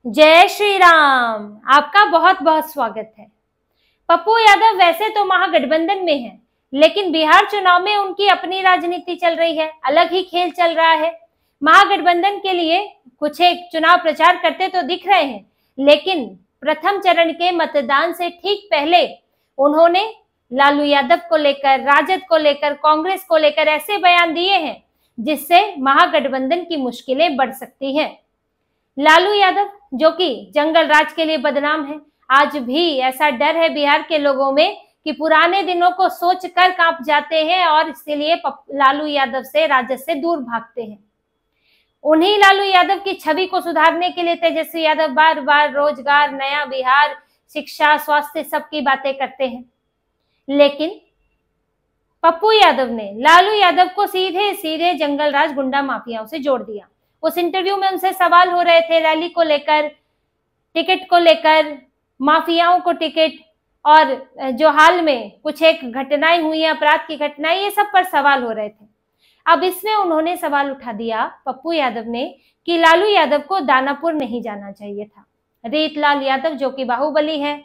जय श्री राम। आपका बहुत बहुत स्वागत है। पप्पू यादव वैसे तो महागठबंधन में हैं, लेकिन बिहार चुनाव में उनकी अपनी राजनीति चल रही है, अलग ही खेल चल रहा है। महागठबंधन के लिए कुछ एक चुनाव प्रचार करते तो दिख रहे हैं, लेकिन प्रथम चरण के मतदान से ठीक पहले उन्होंने लालू यादव को लेकर, राजद को लेकर, कांग्रेस को लेकर ऐसे बयान दिए हैं जिससे महागठबंधन की मुश्किलें बढ़ सकती हैं। लालू यादव जो कि जंगल राज के लिए बदनाम है, आज भी ऐसा डर है बिहार के लोगों में कि पुराने दिनों को सोचकर कांप जाते हैं और इसीलिए लालू यादव से, राजद से दूर भागते हैं। उन्हीं लालू यादव की छवि को सुधारने के लिए तेजस्वी यादव बार बार रोजगार, नया बिहार, शिक्षा, स्वास्थ्य सबकी बातें करते हैं, लेकिन पप्पू यादव ने लालू यादव को सीधे सीधे जंगल राज गुंडा माफियाओं से जोड़ दिया। उस इंटरव्यू में उनसे सवाल हो रहे थे रैली को लेकर, टिकट को लेकर, माफियाओं को टिकट, और जो हाल में कुछ एक घटनाएं हुई, अपराध की घटनाएं, ये सब पर सवाल हो रहे थे। अब इसमें उन्होंने सवाल उठा दिया पप्पू यादव ने कि लालू यादव को दानापुर नहीं जाना चाहिए था। रीतलाल यादव जो कि बाहुबली है,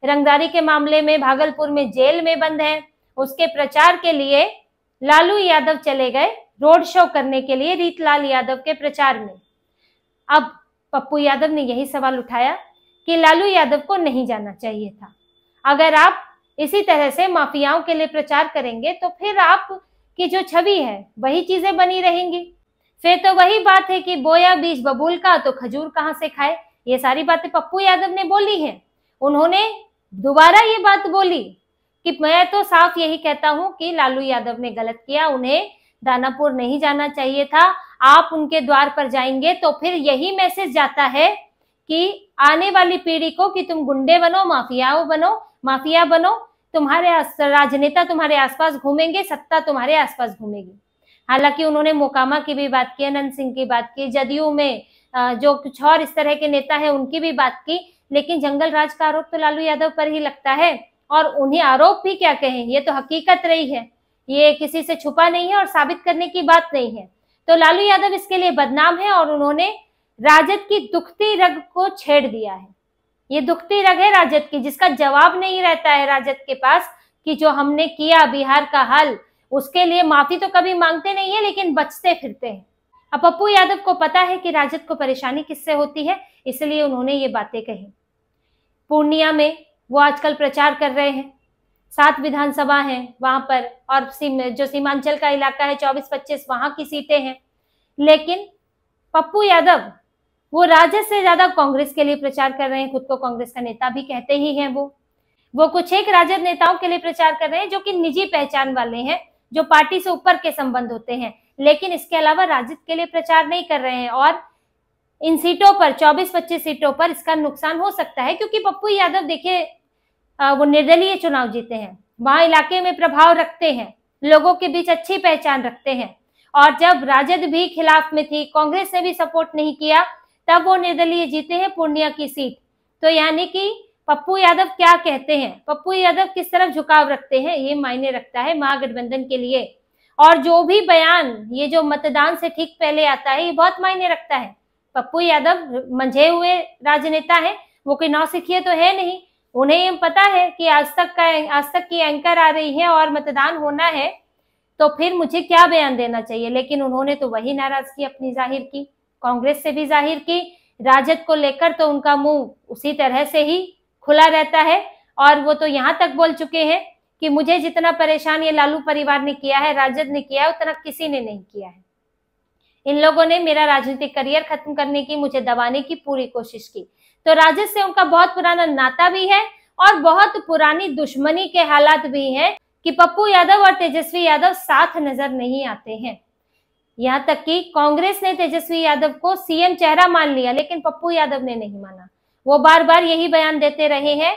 रंगदारी के मामले में भागलपुर में जेल में बंद है, उसके प्रचार के लिए लालू यादव चले गए रोड शो करने के लिए रीतलाल यादव के प्रचार में। अब पप्पू यादव ने यही सवाल उठाया कि लालू यादव को नहीं जाना चाहिए था। अगर आप इसी तरह से माफियाओं के लिए प्रचार करेंगे तो फिर आपकी जो छवि है वही चीजें बनी रहेंगी। फिर तो वही बात है कि बोया बीज बबूल का तो खजूर कहाँ से खाए। ये सारी बातें पप्पू यादव ने बोली हैं। उन्होंने दोबारा ये बात बोली कि मैं तो साफ यही कहता हूं कि लालू यादव ने गलत किया, उन्हें दानापुर नहीं जाना चाहिए था। आप उनके द्वार पर जाएंगे तो फिर यही मैसेज जाता है कि आने वाली पीढ़ी को कि तुम गुंडे बनो, माफिया बनो, तुम्हारे राजनेता तुम्हारे आसपास घूमेंगे, सत्ता तुम्हारे आसपास घूमेगी। हालांकि उन्होंने मोकामा की भी बात की, अनंत सिंह की बात की, जदयू में जो कुछ और इस तरह के नेता है उनकी भी बात की, लेकिन जंगल राज का आरोप तो लालू यादव पर ही लगता है। और उन्हें आरोप भी क्या कहें, ये तो हकीकत रही है, ये किसी से छुपा नहीं है और साबित करने की बात नहीं है। तो लालू यादव इसके लिए बदनाम है और उन्होंने राजद की दुखती रग को छेड़ दिया है। ये दुखती रग है राजद की, जिसका जवाब नहीं रहता है राजद के पास कि जो हमने किया बिहार का हाल, उसके लिए माफी तो कभी मांगते नहीं है, लेकिन बचते फिरते हैं। अब पप्पू यादव को पता है कि राजद को परेशानी किससे होती है, इसलिए उन्होंने ये बातें कही। पूर्णिया में वो आजकल प्रचार कर रहे हैं, 7 विधानसभा हैं वहां पर, और जो सीमांचल का इलाका है 24-25 वहां की सीटें हैं। लेकिन पप्पू यादव वो राजद से ज्यादा कांग्रेस के लिए प्रचार कर रहे हैं। खुद को कांग्रेस का नेता भी कहते ही हैं। वो कुछ एक राजद नेताओं के लिए प्रचार कर रहे हैं जो कि निजी पहचान वाले हैं, जो पार्टी से ऊपर के संबंध होते हैं, लेकिन इसके अलावा राजद के लिए प्रचार नहीं कर रहे हैं। और इन सीटों पर, 24-25 सीटों पर इसका नुकसान हो सकता है, क्योंकि पप्पू यादव देखिए वो निर्दलीय चुनाव जीते हैं, वहां इलाके में प्रभाव रखते हैं, लोगों के बीच अच्छी पहचान रखते हैं। और जब राजद भी खिलाफ में थी, कांग्रेस ने भी सपोर्ट नहीं किया, तब वो निर्दलीय जीते हैं पूर्णिया की सीट। तो यानी कि पप्पू यादव क्या कहते हैं, पप्पू यादव किस तरफ झुकाव रखते हैं, ये मायने रखता है महागठबंधन के लिए। और जो भी बयान ये जो मतदान से ठीक पहले आता है, ये बहुत मायने रखता है। पप्पू यादव मंझे हुए राजनेता है, वो कोई नौसिखिए तो है नहीं। उन्हें ये पता है कि आज तक की एंकर आ रही है और मतदान होना है, तो फिर मुझे क्या बयान देना चाहिए। लेकिन उन्होंने तो वही नाराजगी अपनी जाहिर की, कांग्रेस से भी जाहिर की, राजद को लेकर तो उनका मुंह उसी तरह से ही खुला रहता है। और वो तो यहाँ तक बोल चुके हैं कि मुझे जितना परेशान ये लालू परिवार ने किया है, राजद ने किया है, उतना किसी ने नहीं किया है। इन लोगों ने मेरा राजनीतिक करियर खत्म करने की, मुझे दबाने की पूरी कोशिश की। तो राजद से उनका बहुत पुराना नाता भी है और बहुत पुरानी दुश्मनी के हालात भी हैं कि पप्पू यादव और तेजस्वी यादव साथ नजर नहीं आते हैं। यहाँ तक कि कांग्रेस ने तेजस्वी यादव को सीएम चेहरा मान लिया, लेकिन पप्पू यादव ने नहीं माना। वो बार बार यही बयान देते रहे हैं,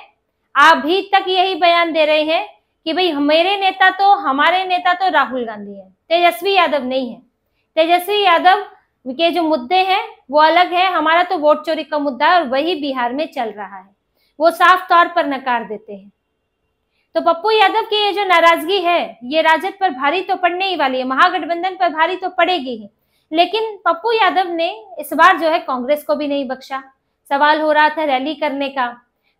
अभी तक यही बयान दे रहे हैं कि भाई हमारे नेता तो राहुल गांधी है, तेजस्वी यादव नहीं है। तेजस्वी यादव के जो मुद्दे हैं वो अलग है, हमारा तो वोट चोरी का मुद्दा है और वही बिहार में चल रहा है, वो साफ तौर पर नकार देते हैं। तो पप्पू यादव की ये जो नाराजगी है, ये राजद पर भारी तो पड़ने ही वाली है, महागठबंधन पर भारी तो पड़ेगी ही। लेकिन पप्पू यादव ने इस बार जो है कांग्रेस को भी नहीं बख्शा, सवाल हो रहा था रैली करने का,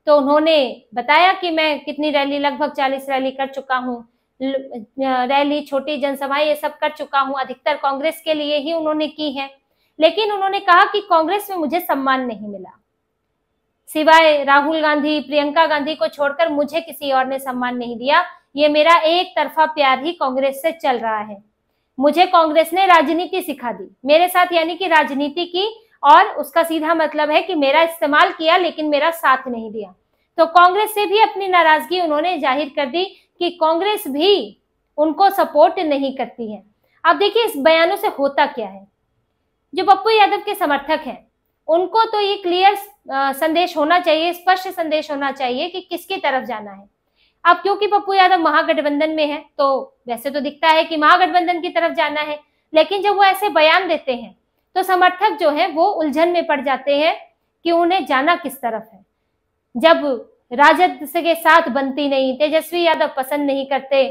तो उन्होंने बताया कि मैं कितनी रैली, लगभग 40 रैली कर चुका हूँ, रैली, छोटी जनसभाएं, ये सब कर चुका हूँ, अधिकतर कांग्रेस के लिए ही उन्होंने की है। लेकिन उन्होंने कहा कि कांग्रेस में मुझे सम्मान नहीं मिला, सिवाय राहुल गांधी, प्रियंका गांधी को छोड़कर मुझे किसी और ने सम्मान नहीं दिया। ये मेरा एक तरफा प्यार ही कांग्रेस से चल रहा है। मुझे कांग्रेस ने राजनीति सिखा दी मेरे साथ, यानी कि राजनीति की, और उसका सीधा मतलब है कि मेरा इस्तेमाल किया लेकिन मेरा साथ नहीं दिया। तो कांग्रेस से भी अपनी नाराजगी उन्होंने जाहिर कर दी कि कांग्रेस भी उनको सपोर्ट नहीं करती है। अब देखिए इस बयानों से होता क्या है। जो पप्पू यादव के समर्थक हैं उनको तो ये क्लियर संदेश होना चाहिए, स्पष्ट संदेश होना चाहिए कि किसकी तरफ जाना है। अब क्योंकि पप्पू यादव महागठबंधन में है तो वैसे तो दिखता है कि महागठबंधन की तरफ जाना है, लेकिन जब वो ऐसे बयान देते हैं तो समर्थक जो है वो उलझन में पड़ जाते हैं कि उन्हें जाना किस तरफ है। जब राजद के साथ बनती नहीं, तेजस्वी यादव पसंद नहीं करते,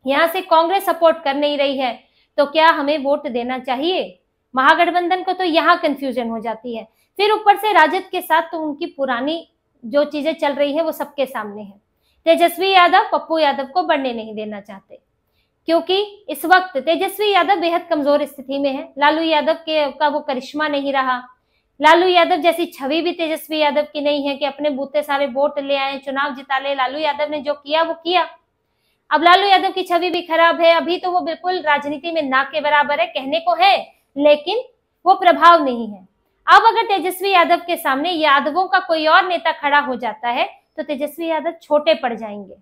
यहाँ से कांग्रेस सपोर्ट कर नहीं रही है, तो क्या हमें वोट देना चाहिए महागठबंधन को? तो यहाँ कंफ्यूजन हो जाती है। फिर ऊपर से राजद के साथ तो उनकी पुरानी जो चीजें चल रही है वो सबके सामने है। तेजस्वी यादव पप्पू यादव को बढ़ने नहीं देना चाहते, क्योंकि इस वक्त तेजस्वी यादव बेहद कमजोर स्थिति में है। लालू यादव का वो करिश्मा नहीं रहा। लालू यादव जैसी छवि भी तेजस्वी यादव की नहीं है कि अपने बूते सारे वोट ले आए, चुनाव जिता ले। लालू यादव ने जो किया वो किया। अब लालू यादव की छवि भी खराब है। अभी तो वो बिल्कुल राजनीति में ना के बराबर है, कहने को है लेकिन वो प्रभाव नहीं है। अब अगर तेजस्वी यादव के सामने यादवों का कोई और नेता खड़ा हो जाता है तो तेजस्वी यादव छोटे पड़ जाएंगे,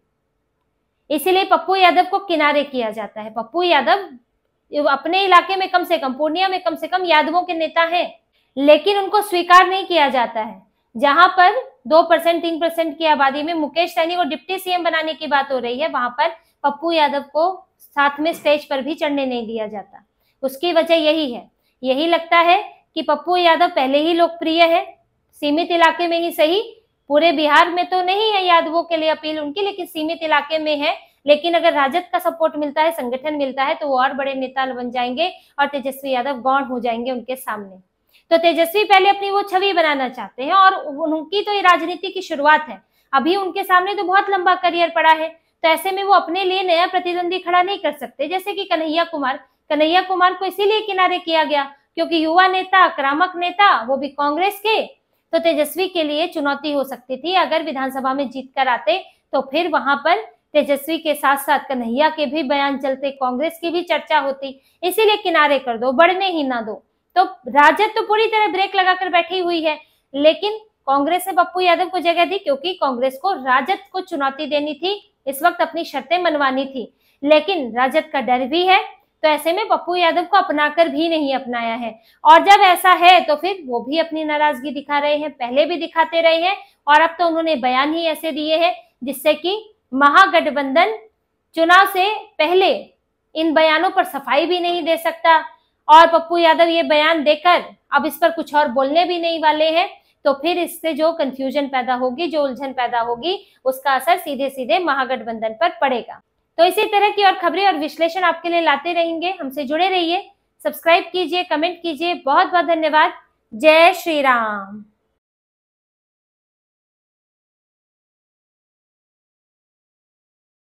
इसीलिए पप्पू यादव को किनारे किया जाता है। पप्पू यादव अपने इलाके में कम से कम, पूर्णिया में कम से कम यादवों के नेता हैं, लेकिन उनको स्वीकार नहीं किया जाता है। जहां पर 2% 3% की आबादी में मुकेश सहनी को डिप्टी सीएम बनाने की बात हो रही है, वहां पर पप्पू यादव को साथ में स्टेज पर भी चढ़ने नहीं दिया जाता। उसकी वजह यही है। यही लगता है कि पप्पू यादव पहले ही लोकप्रिय है, सीमित इलाके में ही सही, पूरे बिहार में तो नहीं है यादवों के लिए अपील उनकी, लेकिन सीमित इलाके में है। लेकिन अगर राजद का सपोर्ट मिलता है, संगठन मिलता है, तो वो और बड़े नेता बन जाएंगे और तेजस्वी यादव गौण हो जाएंगे उनके सामने। तो तेजस्वी पहले अपनी वो छवि बनाना चाहते हैं और उनकी तो ये राजनीति की शुरुआत है। अभी उनके सामने तो बहुत लंबा करियर पड़ा है, तो ऐसे में वो अपने लिए नया प्रतिद्वंदी खड़ा नहीं कर सकते। जैसे कि कन्हैया कुमार को इसीलिए किनारे किया गया क्योंकि युवा नेता, आक्रामक नेता, वो भी कांग्रेस के, तो तेजस्वी के लिए चुनौती हो सकती थी। अगर विधानसभा में जीत कर आते तो फिर वहां पर तेजस्वी के साथ साथ कन्हैया के भी बयान चलते, कांग्रेस की भी चर्चा होती। इसीलिए किनारे कर दो, बढ़ने ही ना दो। तो राजद तो पूरी तरह ब्रेक लगाकर बैठी हुई है, लेकिन कांग्रेस ने पप्पू यादव को जगह दी क्योंकि कांग्रेस को राजद को चुनौती देनी थी, इस वक्त अपनी शर्तें मनवानी थी। लेकिन राजद का डर भी है, तो ऐसे में पप्पू यादव को अपनाकर भी नहीं अपनाया है। और जब ऐसा है तो फिर वो भी अपनी नाराजगी दिखा रहे हैं, पहले भी दिखाते रहे हैं, और अब तो उन्होंने बयान ही ऐसे दिए हैं जिससे कि महागठबंधन चुनाव से पहले इन बयानों पर सफाई भी नहीं दे सकता। और पप्पू यादव ये बयान देकर अब इस पर कुछ और बोलने भी नहीं वाले हैं, तो फिर इससे जो कंफ्यूजन पैदा होगी, जो उलझन पैदा होगी, उसका असर सीधे सीधे महागठबंधन पर पड़ेगा। तो इसी तरह की और खबरें और विश्लेषण आपके लिए लाते रहेंगे। हमसे जुड़े रहिए, सब्सक्राइब कीजिए, कमेंट कीजिए। बहुत बहुत धन्यवाद। जय श्री राम।